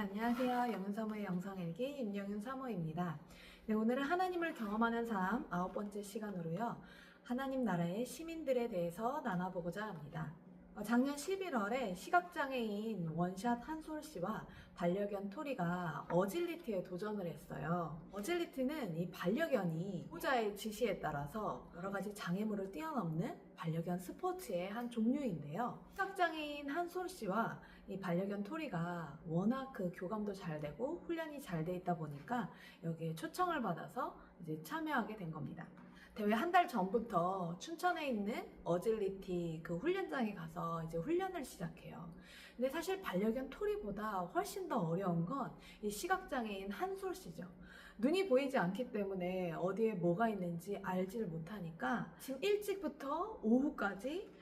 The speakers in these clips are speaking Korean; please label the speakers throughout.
Speaker 1: 안녕하세요. 영윤사모의 영성일기 윤영윤 사모입니다. 네, 오늘은 하나님을 경험하는 삶 9번째 시간으로요. 하나님 나라의 시민들에 대해서 나눠보고자 합니다. 작년 11월에 시각장애인 원샷 한솔 씨와 반려견 토리가 어질리티에 도전을 했어요. 어질리티는 이 반려견이 보호자의 지시에 따라서 여러 가지 장애물을 뛰어넘는 반려견 스포츠의 한 종류인데요. 시각장애인 한솔 씨와 이 반려견 토리가 워낙 그 교감도 잘 되고 훈련이 잘 돼 있다 보니까 여기에 초청을 받아서 이제 참여하게 된 겁니다. 대회 한 달 전부터 춘천에 있는 어질리티 그 훈련장에 가서 이제 훈련을 시작해요. 근데 사실 반려견 토리보다 훨씬 더 어려운 건 이 시각장애인 한솔 씨죠. 눈이 보이지 않기 때문에 어디에 뭐가 있는지 알지를 못하니까 아침 일찍부터 오후까지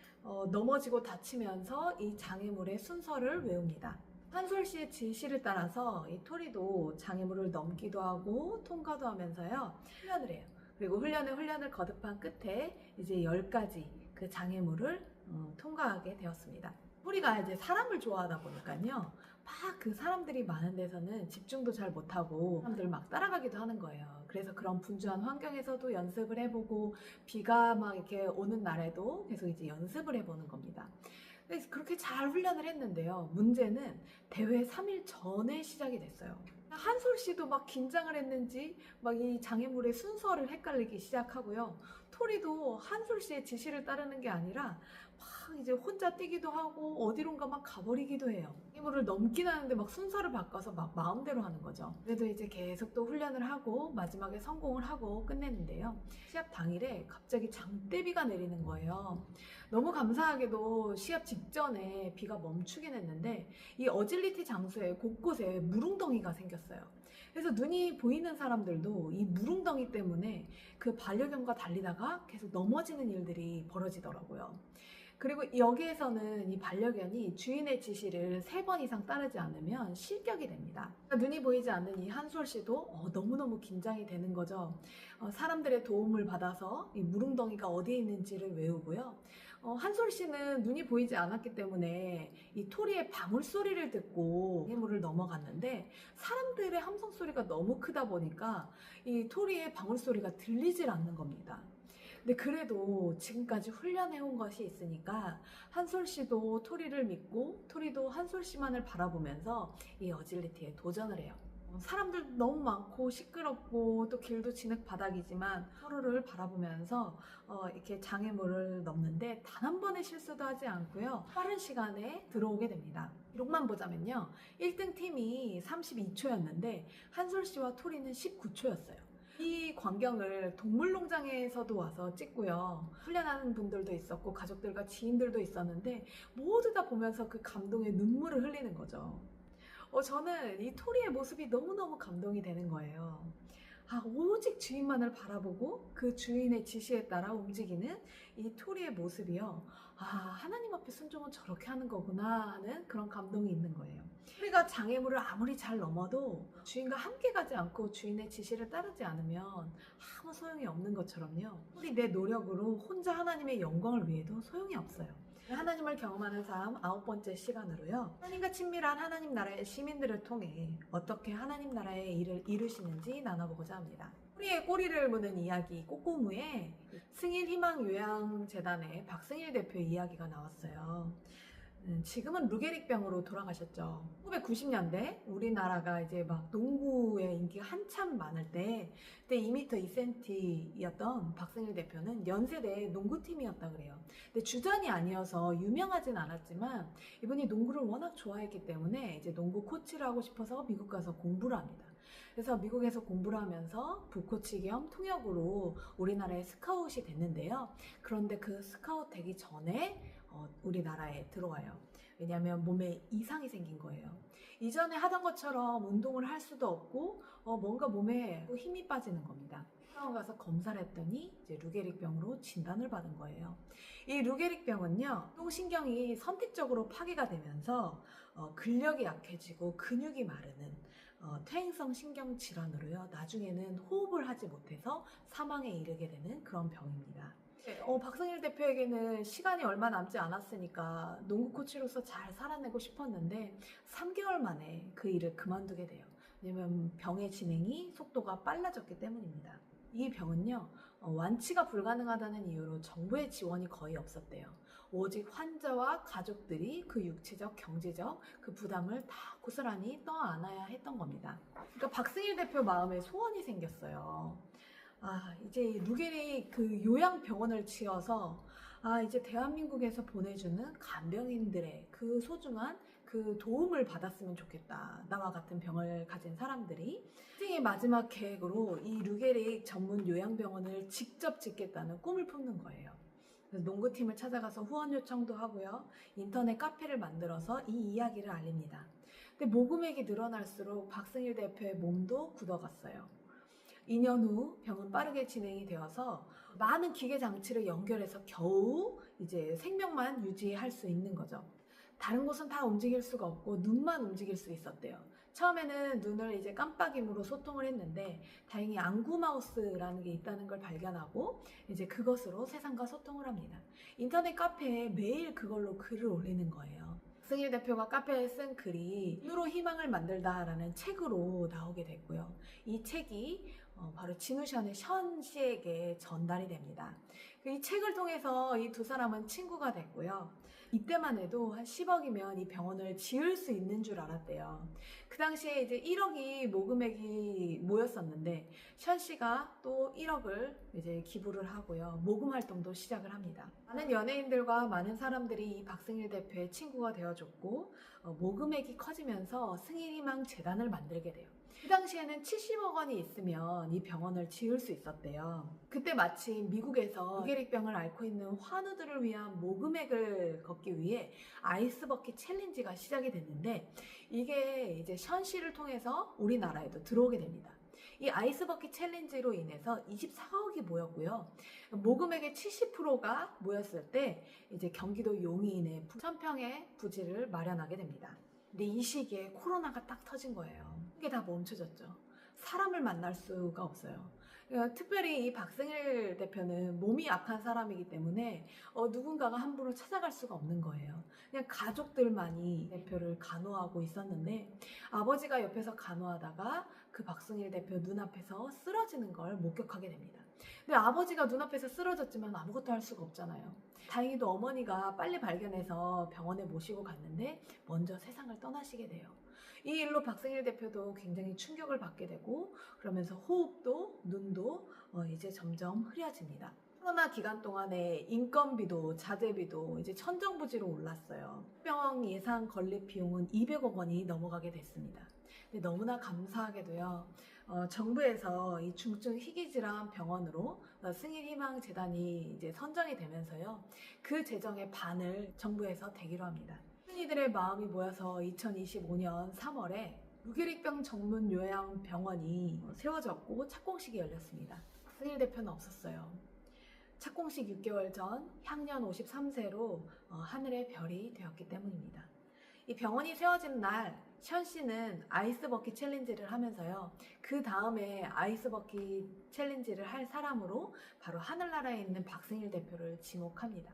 Speaker 1: 넘어지고 다치면서 이 장애물의 순서를 외웁니다. 한솔 씨의 지시를 따라서 이 토리도 장애물을 넘기도 하고 통과도 하면서요 훈련을 해요. 그리고 훈련을 거듭한 끝에 이제 10가지 그 장애물을 통과하게 되었습니다. 토리가 이제 사람을 좋아하다 보니까요. 막 그 사람들이 많은 데서는 집중도 잘 못하고 사람들 막 따라가기도 하는 거예요. 그래서 그런 분주한 환경에서도 연습을 해보고 비가 막 이렇게 오는 날에도 계속 이제 연습을 해보는 겁니다. 그래서 그렇게 잘 훈련을 했는데요. 문제는 대회 3일 전에 시작이 됐어요. 한솔 씨도 막 긴장을 했는지 막 이 장애물의 순서를 헷갈리기 시작하고요. 토리도 한솔 씨의 지시를 따르는 게 아니라 막 이제 혼자 뛰기도 하고 어디론가 막 가버리기도 해요. 장애물을 넘긴 하는데 막 순서를 바꿔서 막 마음대로 하는 거죠. 그래도 이제 계속 또 훈련을 하고 마지막에 성공을 하고 끝냈는데요. 시합 당일에 갑자기 장대비가 내리는 거예요. 너무 감사하게도 시합 직전에 비가 멈추긴 했는데 이 어질리티 장소에 곳곳에 물웅덩이가 생겼어요. 그래서 눈이 보이는 사람들도 이 물웅덩이 때문에 그 반려견과 달리다가 계속 넘어지는 일들이 벌어지더라고요. 그리고 여기에서는 이 반려견이 주인의 지시를 3번 이상 따르지 않으면 실격이 됩니다. 눈이 보이지 않는 이 한솔 씨도 너무너무 긴장이 되는 거죠. 사람들의 도움을 받아서 이 물웅덩이가 어디에 있는지를 외우고요. 한솔 씨는 눈이 보이지 않았기 때문에 이 토리의 방울 소리를 듣고 해물을 넘어갔는데 사람들의 함성 소리가 너무 크다 보니까 이 토리의 방울 소리가 들리질 않는 겁니다. 근데 그래도 지금까지 훈련해온 것이 있으니까 한솔 씨도 토리를 믿고 토리도 한솔 씨만을 바라보면서 이 어질리티에 도전을 해요. 사람들 너무 많고 시끄럽고 또 길도 진흙 바닥이지만 서로를 바라보면서 이렇게 장애물을 넘는데 단 한 번의 실수도 하지 않고요. 빠른 시간에 들어오게 됩니다. 기록만 보자면요. 1등 팀이 32초였는데 한솔 씨와 토리는 19초였어요. 이 광경을 동물농장에서도 와서 찍고요. 훈련하는 분들도 있었고 가족들과 지인들도 있었는데 모두 다 보면서 그 감동에 눈물을 흘리는 거죠. 저는 이 토리의 모습이 너무너무 감동이 되는 거예요. 오직 주인만을 바라보고 그 주인의 지시에 따라 움직이는 이 토리의 모습이요. 하나님 앞에 순종은 저렇게 하는 거구나 하는 그런 감동이 있는 거예요. 토리가 장애물을 아무리 잘 넘어도 주인과 함께 가지 않고 주인의 지시를 따르지 않으면 아무 소용이 없는 것처럼요. 토리 내 노력으로 혼자 하나님의 영광을 위해도 소용이 없어요. 하나님을 경험하는 삶 9번째 시간으로요. 하나님과 친밀한 하나님 나라의 시민들을 통해 어떻게 하나님 나라의 일을 이루시는지 나눠보고자 합니다. 토리의 꼬리를 무는 이야기 꼬꼬무에 승일희망요양재단의 박승일 대표의 이야기가 나왔어요. 지금은 루게릭병으로 돌아가셨죠. 1990년대 우리나라가 이제 막 농구의 인기가 한참 많을 때 그때 2m 2cm였던 박승일 대표는 연세대 농구팀이었다 그래요. 근데 주전이 아니어서 유명하진 않았지만 이분이 농구를 워낙 좋아했기 때문에 이제 농구 코치를 하고 싶어서 미국 가서 공부를 합니다. 그래서 미국에서 공부를 하면서 부코치 겸 통역으로 우리나라에 스카웃이 됐는데요. 그런데 그 스카웃 되기 전에 우리나라에 들어와요. 왜냐하면 몸에 이상이 생긴 거예요. 이전에 하던 것처럼 운동을 할 수도 없고 뭔가 몸에 힘이 빠지는 겁니다. 병원 가서 검사를 했더니 이제 루게릭병으로 진단을 받은 거예요. 이 루게릭병은요, 운동신경이 선택적으로 파괴가 되면서 근력이 약해지고 근육이 마르는 퇴행성 신경 질환으로요. 나중에는 호흡을 하지 못해서 사망에 이르게 되는 그런 병입니다. 박승일 대표에게는 시간이 얼마 남지 않았으니까 농구 코치로서 잘 살아내고 싶었는데 3개월 만에 그 일을 그만두게 돼요. 왜냐면 병의 진행이 속도가 빨라졌기 때문입니다. 이 병은요, 완치가 불가능하다는 이유로 정부의 지원이 거의 없었대요. 오직 환자와 가족들이 그 육체적, 경제적 그 부담을 다 고스란히 떠안아야 했던 겁니다. 그러니까 박승일 대표 마음에 소원이 생겼어요. 이제 루게릭 그 요양병원을 지어서 이제 대한민국에서 보내주는 간병인들의 그 소중한 그 도움을 받았으면 좋겠다. 나와 같은 병을 가진 사람들이. 인생의 마지막 계획으로 이 루게릭 전문 요양병원을 직접 짓겠다는 꿈을 품는 거예요. 그래서 농구팀을 찾아가서 후원 요청도 하고요. 인터넷 카페를 만들어서 이 이야기를 알립니다. 근데 모금액이 늘어날수록 박승일 대표의 몸도 굳어갔어요. 2년 후 병은 빠르게 진행이 되어서 많은 기계 장치를 연결해서 겨우 이제 생명만 유지할 수 있는 거죠. 다른 곳은 다 움직일 수가 없고 눈만 움직일 수 있었대요. 처음에는 눈을 이제 깜빡임으로 소통을 했는데 다행히 앙구마우스라는 게 있다는 걸 발견하고 이제 그것으로 세상과 소통을 합니다. 인터넷 카페에 매일 그걸로 글을 올리는 거예요. 승일 대표가 카페에 쓴 글이 눈으로 희망을 만들다라는 책으로 나오게 됐고요. 이 책이 바로 진우션의 션 씨에게 전달이 됩니다. 이 책을 통해서 이 두 사람은 친구가 됐고요. 이때만 해도 한 10억이면 이 병원을 지을 수 있는 줄 알았대요. 그 당시에 이제 1억이 모금액이 모였었는데 션 씨가 또 1억을 이제 기부를 하고요. 모금 활동도 시작을 합니다. 많은 연예인들과 많은 사람들이 이 박승일 대표의 친구가 되어줬고 모금액이 커지면서 승일희망 재단을 만들게 돼요. 그 당시에는 70억 원이 있으면 이 병원을 지을 수 있었대요. 그때 마침 미국에서 루게릭병을 앓고 있는 환우들을 위한 모금액을 걷기 위해 아이스버킷 챌린지가 시작이 됐는데 이게 이제 션 씨를 통해서 우리나라에도 들어오게 됩니다. 이 아이스버킷 챌린지로 인해서 24억이 모였고요. 모금액의 70%가 모였을 때 이제 경기도 용인에 1000평의 부지를 마련하게 됩니다. 근데 이 시기에 코로나가 딱 터진 거예요. 이게 다 멈춰졌죠. 사람을 만날 수가 없어요. 특별히 이 박승일 대표는 몸이 약한 사람이기 때문에 누군가가 함부로 찾아갈 수가 없는 거예요. 그냥 가족들만이 대표를 간호하고 있었는데 아버지가 옆에서 간호하다가 그 박승일 대표 눈앞에서 쓰러지는 걸 목격하게 됩니다. 근데 아버지가 눈앞에서 쓰러졌지만 아무것도 할 수가 없잖아요. 다행히도 어머니가 빨리 발견해서 병원에 모시고 갔는데 먼저 세상을 떠나시게 돼요. 이 일로 박승일 대표도 굉장히 충격을 받게 되고 그러면서 호흡도 눈도 이제 점점 흐려집니다. 코로나 기간 동안에 인건비도 자재비도 이제 천정부지로 올랐어요. 병 예상 건립 비용은 200억 원이 넘어가게 됐습니다. 근데 너무나 감사하게도요. 정부에서 이 중증 희귀질환 병원으로 승일희망재단이 이제 선정이 되면서요. 그 재정의 반을 정부에서 대기로 합니다. 흔히들의 마음이 모여서 2025년 3월에 루게릭병 전문 요양병원이 세워졌고 착공식이 열렸습니다. 승일 대표는 없었어요. 착공식 6개월 전 향년 53세로 하늘의 별이 되었기 때문입니다. 이 병원이 세워진 날 션 씨는 아이스버킷 챌린지를 하면서요. 그 다음에 아이스버킷 챌린지를 할 사람으로 바로 하늘나라에 있는 박승일 대표를 지목합니다.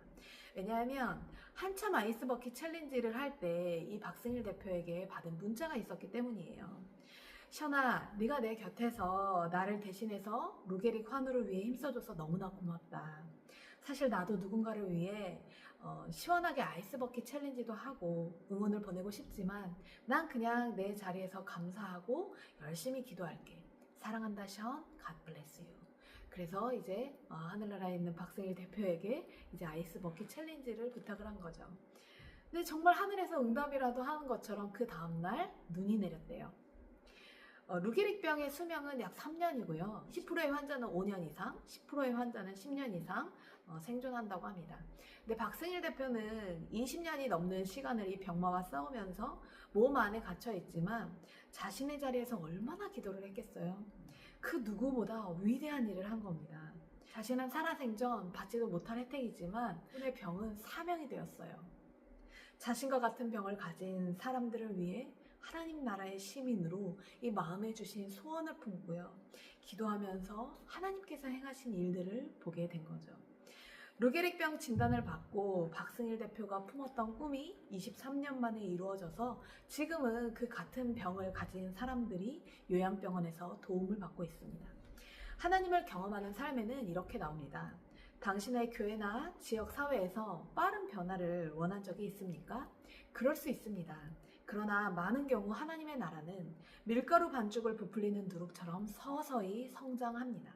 Speaker 1: 왜냐하면 한참 아이스버킷 챌린지를 할 때 이 박승일 대표에게 받은 문자가 있었기 때문이에요. 션아, 네가 내 곁에서 나를 대신해서 루게릭 환우를 위해 힘써줘서 너무나 고맙다. 사실 나도 누군가를 위해 시원하게 아이스버킷 챌린지도 하고 응원을 보내고 싶지만 난 그냥 내 자리에서 감사하고 열심히 기도할게. 사랑한다 션, God bless you. 그래서 이제 하늘나라에 있는 박승일 대표에게 이제 아이스버킷 챌린지를 부탁을 한 거죠. 근데 정말 하늘에서 응답이라도 하는 것처럼 그 다음날 눈이 내렸대요. 루게릭병의 수명은 약 3년이고요. 10%의 환자는 5년 이상, 10%의 환자는 10년 이상 생존한다고 합니다. 근데 박승일 대표는 20년이 넘는 시간을 이 병마와 싸우면서 몸 안에 갇혀 있지만 자신의 자리에서 얼마나 기도를 했겠어요. 그 누구보다 위대한 일을 한 겁니다. 자신은 살아생전 받지도 못할 혜택이지만 그의 병은 사명이 되었어요. 자신과 같은 병을 가진 사람들을 위해 하나님 나라의 시민으로 이 마음에 주신 소원을 품고요. 기도하면서 하나님께서 행하신 일들을 보게 된 거죠. 루게릭병 진단을 받고 박승일 대표가 품었던 꿈이 23년 만에 이루어져서 지금은 그 같은 병을 가진 사람들이 요양병원에서 도움을 받고 있습니다. 하나님을 경험하는 삶에는 이렇게 나옵니다. 당신의 교회나 지역 사회에서 빠른 변화를 원한 적이 있습니까? 그럴 수 있습니다. 그러나 많은 경우 하나님의 나라는 밀가루 반죽을 부풀리는 누룩처럼 서서히 성장합니다.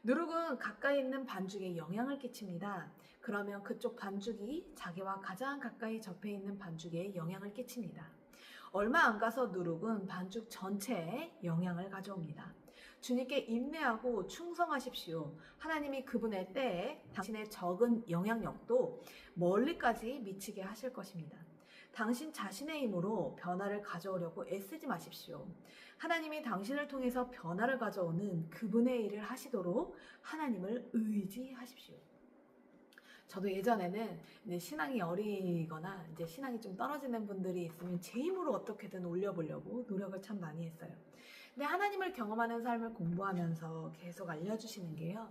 Speaker 1: 누룩은 가까이 있는 반죽에 영향을 끼칩니다. 그러면 그쪽 반죽이 자기와 가장 가까이 접해 있는 반죽에 영향을 끼칩니다. 얼마 안 가서 누룩은 반죽 전체에 영향을 가져옵니다. 주님께 인내하고 충성하십시오. 하나님이 그분의 때에 당신의 적은 영향력도 멀리까지 미치게 하실 것입니다. 당신 자신의 힘으로 변화를 가져오려고 애쓰지 마십시오. 하나님이 당신을 통해서 변화를 가져오는 그분의 일을 하시도록 하나님을 의지하십시오. 저도 예전에는 이제 신앙이 어리거나 이제 신앙이 좀 떨어지는 분들이 있으면 제 힘으로 어떻게든 올려보려고 노력을 참 많이 했어요. 근데 하나님을 경험하는 삶을 공부하면서 계속 알려주시는 게요.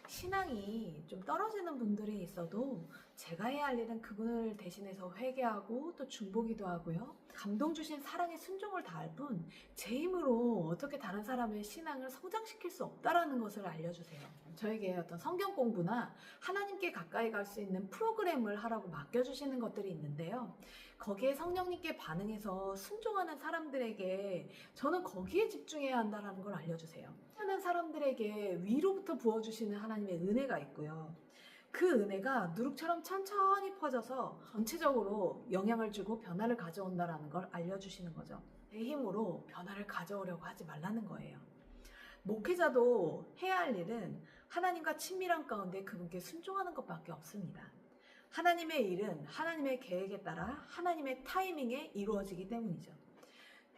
Speaker 1: 신앙이 좀 떨어지는 분들이 있어도 제가 해야 할 일은 그분을 대신해서 회개하고 또 중보기도 하고요. 감동 주신 사랑의 순종을 다할 뿐 제 힘으로 어떻게 다른 사람의 신앙을 성장시킬 수 없다라는 것을 알려주세요. 저에게 어떤 성경 공부나 하나님께 가까이 갈 수 있는 프로그램을 하라고 맡겨주시는 것들이 있는데요. 거기에 성령님께 반응해서 순종하는 사람들에게 저는 거기에 집중해야 한다는 걸 알려주세요. 하는 사람들에게 위로부터 부어주시는 하나님의 은혜가 있고요. 그 은혜가 누룩처럼 천천히 퍼져서 전체적으로 영향을 주고 변화를 가져온다는 걸 알려주시는 거죠. 내 힘으로 변화를 가져오려고 하지 말라는 거예요. 목회자도 해야 할 일은 하나님과 친밀한 가운데 그분께 순종하는 것밖에 없습니다. 하나님의 일은 하나님의 계획에 따라 하나님의 타이밍에 이루어지기 때문이죠.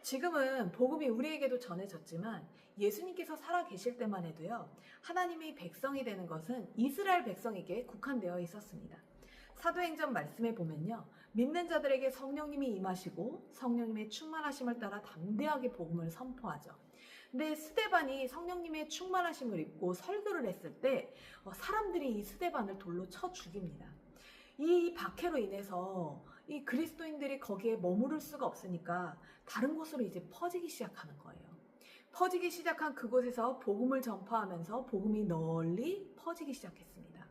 Speaker 1: 지금은 복음이 우리에게도 전해졌지만 예수님께서 살아계실 때만 해도요. 하나님의 백성이 되는 것은 이스라엘 백성에게 국한되어 있었습니다. 사도행전 말씀에 보면요. 믿는 자들에게 성령님이 임하시고 성령님의 충만하심을 따라 담대하게 복음을 선포하죠. 근데 스데반이 성령님의 충만하심을 입고 설교를 했을 때 사람들이 이 스데반을 돌로 쳐 죽입니다. 이 박해로 인해서 이 그리스도인들이 거기에 머무를 수가 없으니까 다른 곳으로 이제 퍼지기 시작하는 거예요. 퍼지기 시작한 그곳에서 복음을 전파하면서 복음이 널리 퍼지기 시작했습니다.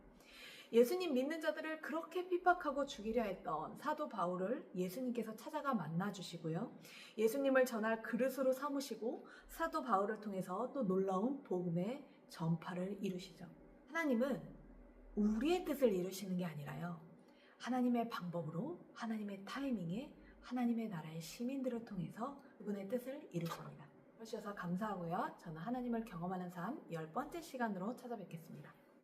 Speaker 1: 예수님 믿는 자들을 그렇게 핍박하고 죽이려 했던 사도 바울을 예수님께서 찾아가 만나주시고요. 예수님을 전할 그릇으로 삼으시고 사도 바울을 통해서 또 놀라운 복음의 전파를 이루시죠. 하나님은 우리의 뜻을 이루시는 게 아니라요. 하나님의 방법으로 하나님의 타이밍에 하나님의 나라의 시민들을 통해서 그분의 뜻을 이루십니다. 해주셔서 감사하고요. 저는 하나님을 경험하는 삶 10번째 시간으로 찾아뵙겠습니다.